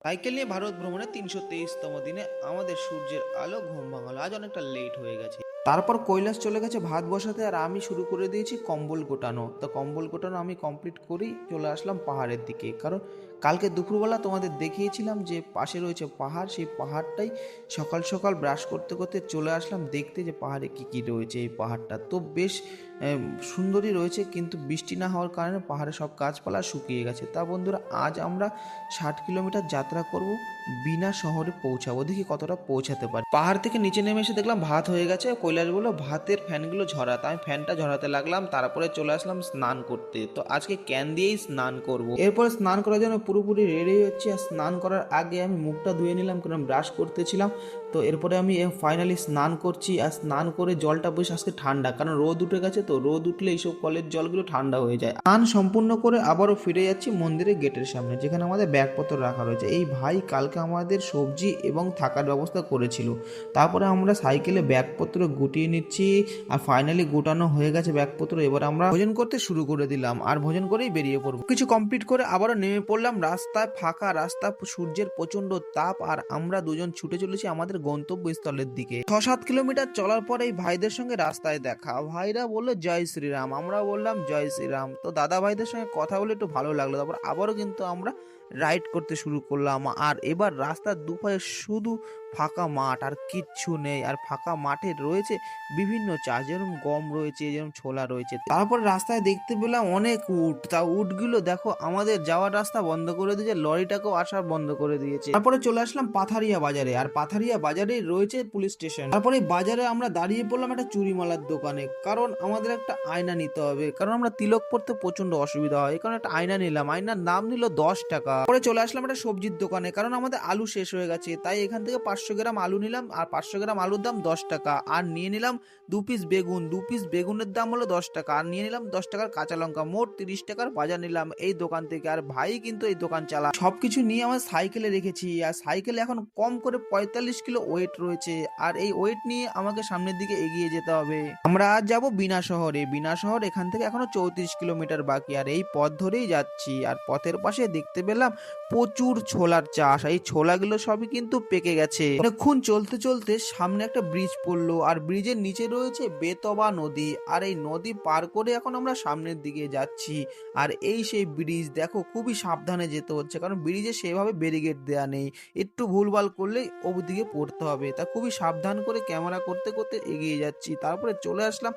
Cycle নিয়ে ভারত ভ্রমণের ৩২৩তম দিনে আমাদের সূর্যের আলো ঘুম ভাঙালো। আজ অনেকটা লেট হয়ে গেছে। তারপর কৈলাস চলে গেছে ভাত বসাতে, আর আমি শুরু করে দিয়েছি কম্বল গোটানো। তো কম্বল গোটানো আমি কমপ্লিট করেই চলে আসলাম পাহাড়ের দিকে, কারণ কালকে দুপুরবেলা তোমাদের দেখিয়েছিলাম যে পাশে রয়েছে পাহাড়। সেই পাহাড়টাই সকাল সকাল ব্রাশ করতে করতে চলে আসলাম দেখতে যে পাহাড়ে কী কী রয়েছে। এই পাহাড়টা তো বেশ সুন্দরই রয়েছে, কিন্তু বৃষ্টি না হওয়ার কারণে পাহাড়ে সব গাছপালা শুকিয়ে গেছে। তা বন্ধুরা, আজ আমরা 60 কিলোমিটার যাত্রা করব, বিনা শহরে পৌঁছাবো। দেখি কতটা পৌঁছাতে পারি। পাহাড় থেকে নিচে নেমে এসে দেখলাম ভাত হয়ে গেছে। কৈলাস বললো ভাতের ফ্যানগুলো ঝরা, তাই আমি ফ্যানটা ঝরাতে লাগলাম। তারপরে চলে আসলাম স্নান করতে। তো আজকে ক্যান দিয়েই স্নান করব। এরপরে স্নান করার জন্য পুরোপুরি রেডি হচ্ছে। আর স্নান করার আগে আমি মুখটা ধুয়ে নিলাম, কারণ ব্রাশ করতেছিলাম। তো এরপরে আমি ফাইনালি স্নান করছি। আর স্নান করে জলটা বেশ আজকে ঠান্ডা, কারণ রোদ উঠে গেছে। তো রোদ উঠলে এইসব কলের জলগুলো ঠান্ডা হয়ে যায়। স্নান সম্পূর্ণ করে আবারও ফিরে যাচ্ছি মন্দিরের গেটের সামনে, যেখানে আমাদের ব্যাগপত্র রাখা রয়েছে। এই ভাই কালকে আমাদের সবজি এবং থাকার ব্যবস্থা করেছিল। তারপরে আমরা সাইকেলে ব্যাগপত্র গুটিয়ে নিচ্ছি। আর ফাইনালি গোটানো হয়ে গেছে ব্যাগপত্র। এবার আমরা ভোজন করতে শুরু করে দিলাম, আর ভোজন করেই বেরিয়ে পড়বো। কিছু কমপ্লিট করে আবারও নেমে পড়লাম রাস্তায়। ফাঁকা রাস্তা, সূর্যের প্রচন্ড তাপ, আর আমরা দুজন ছুটে চলেছি আমাদের গন্তব্যস্থলের দিকে। 6-7 কিলোমিটার চলার পর এই ভাইদের সঙ্গে রাস্তায় দেখা। ভাইরা বললো জয় শ্রীরাম, আমরা বললাম জয় শ্রীরাম। তো দাদা ভাইদের সঙ্গে কথা বলে একটু ভালো লাগলো। তারপর আবারও কিন্তু আমরা রাইড করতে শুরু করলাম। আর এবার রাস্তার দুপাশে শুধু ফাঁকা মাঠ, আর কিচ্ছু নেই। আর ফাঁকা মাঠে রয়েছে বিভিন্ন চাষ, যেরকম গম রয়েছে, যেরকম ছোলা রয়েছে। তারপর রাস্তায় দেখতে পেলাম অনেক উট। তা উটগুলো দেখো আমাদের যাওয়ার রাস্তা বন্ধ করে দিয়েছে, লরিটাকেও আসা বন্ধ করে দিয়েছে। তারপরে চলে আসলাম পাথারিয়া বাজারে, আর পাথারিয়া বাজারে রয়েছে পুলিশ স্টেশন। তারপরে বাজারে আমরা দাঁড়িয়ে পড়লাম একটা চুরিমালার দোকানে, কারণ আমাদের একটা আয়না নিতে হবে, কারণ আমরা তিলক পড়তে প্রচন্ড অসুবিধা হয়। এই কারণে একটা আয়না নিলাম। আয়নার দাম নিল 10 টাকা। পরে চলে আসলাম একটা সবজির দোকানে, কারণ আমাদের আলু শেষ হয়ে গেছে। তাই এখান থেকে 500 গ্রাম আলু নিলাম, আর 500 গ্রাম আলুর দাম 10 টাকা। আর নিয়ে নিলাম 2 পিস বেগুন। 2 পিস বেগুনের দাম হলো 10 টাকা। আর নিয়ে নিলাম 10 টাকার কাঁচা লঙ্কা। মোট 30 টাকার বাজার নিলাম এই দোকান থেকে। আর ভাই কিন্তু এই দোকান চালা। সবকিছু নিয়ে আমার সাইকেলে রেখেছি, আর সাইকেলে এখন কম করে 45 কিলো ওয়েট রয়েছে। আর এই ওয়েট নিয়ে আমাকে সামনের দিকে এগিয়ে যেতে হবে। আমরা আজ যাবো বিনা শহরে। বিনা শহর এখান থেকে এখনো 34 কিলোমিটার বাকি। আর এই পথ ধরেই যাচ্ছি। আর পথের পাশে দেখতে পেলাম প্রচুর ছোলার চাষ। এই ছোলাগুলো সবই কিন্তু পেকে গেছে। অনেকক্ষণ চলতে চলতে সামনে একটা ব্রিজ পড়লো, আর ব্রিজের নিচে রয়েছে বেতবা নদী। আর এই নদী পার করে এখন আমরা সামনের দিকে যাচ্ছি। আর এই সেই ব্রিজ, দেখো খুবই সাবধানে যেতে হচ্ছে, কারণ ব্রিজে সেভাবে ব্যারিকেড দেয়া নেই। একটু ভুলভাল করলেই ওদিকে পড়তে হবে। তা খুবই সাবধান করে ক্যামেরা করতে করতে এগিয়ে যাচ্ছি। তারপরে চলে আসলাম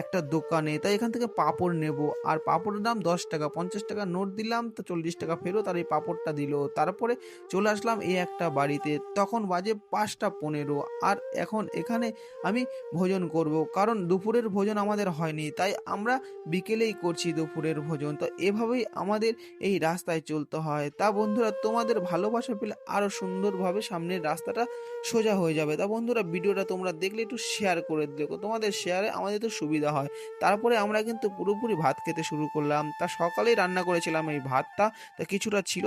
একটা দোকানে। তাই এখান থেকে পাঁপড় নেব। আর পাঁপড়ের দাম 10 টাকা। 50 টাকা নোট দিলাম, তো 40 টাকা ফেরত। আর এই পাঁপড়টা দিল। তারপরে চলে আসলাম এই একটা বাড়িতে। তখন বাজে 5টা 15। আর এখন এখানে আমি ভোজন করব, কারণ দুপুরের ভোজন আমাদের হয়নি। তাই আমরা বিকেলেই করছি দুপুরের ভোজন। তো এভাবেই আমাদের এই রাস্তায় চলতে হয়। তা বন্ধুরা, তোমাদের ভালোবাসা পেলে আরো সুন্দরভাবে সামনের রাস্তাটা সোজা হয়ে যাবে। তা বন্ধুরা, ভিডিওটা তোমরা দেখলে একটু শেয়ার করে দেখো, তোমাদের শেয়ারে আমাদের তো সুবিধা হয়। তারপরে আমরা কিন্তু পুরোপুরি ভাত খেতে শুরু করলাম। তা সকালেই রান্না করেছিলাম এই ভাতটা, তা কিছুটা ছিল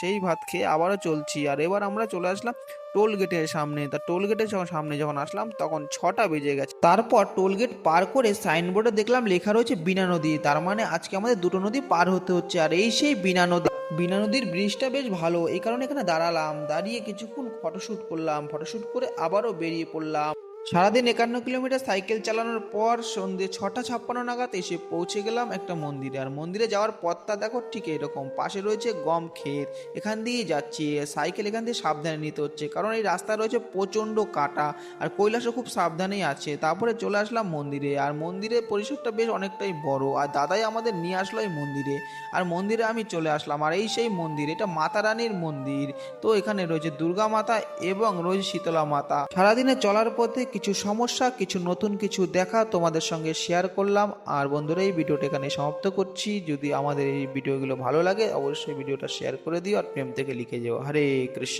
সেই ভাত খেয়ে আবারও চলছি। আর এবার আমরা চলে আসলাম টোল গেটের সামনে। তা টোল গেটের সামনে যখন আসলাম তখন 6টা বেজে গেছে। তারপর টোল গেট পার করে সাইনবোর্ডে দেখলাম লেখা রয়েছে বিনা নদী। তার মানে আজকে আমাদের দুটো নদী পার হতে হচ্ছে। আর এই সেই বিনা নদী। বিনা নদীর ব্রিজটা বেশ ভালো, এই কারণে এখানে দাঁড়ালাম। দাঁড়িয়ে কিছুক্ষণ ফটোশুট করলাম। ফটোশুট করে আবারও বেরিয়ে পড়লাম। সারাদিন 51 কিলোমিটার সাইকেল চালানোর পর সন্ধ্যে 6টা 56 নাগাদ এসে পৌঁছে গেলাম একটা মন্দিরে। আর মন্দিরে যাওয়ার পথটা দেখো ঠিক এরকম, পাশে রয়েছে গম ক্ষেত। এখান দিয়েই যাচ্ছি। সাইকেল এখান দিয়ে সাবধানে নিতে হচ্ছে, কারণ এই রাস্তা রয়েছে প্রচণ্ড কাটা। আর কৈলাসও খুব সাবধানেই আছে। তারপরে চলে আসলাম মন্দিরে। আর মন্দিরের পরিসরটা বেশ অনেকটাই বড়। আর দাদাই আমাদের নিয়ে আসলো এই মন্দিরে। আর মন্দিরে আমি চলে আসলাম। আর এই সেই মন্দির, এটা মাতা রানীর মন্দির। তো এখানে রয়েছে দুর্গা মাতা এবং রয়েছে শীতলা মাতা। সারাদিনে চলার পথে কিছু সমস্যা, কিছু নতুন কিছু দেখা তোমাদের সঙ্গে শেয়ার করলাম। আর বন্ধুরা, এই ভিডিওটা এখানে সমাপ্ত করছি। যদি আমাদের এই ভিডিওগুলো ভালো লাগে অবশ্যই ভিডিওটা শেয়ার করে দিও, আর প্রেম থেকে লিখে যাও হরে কৃষ্ণ।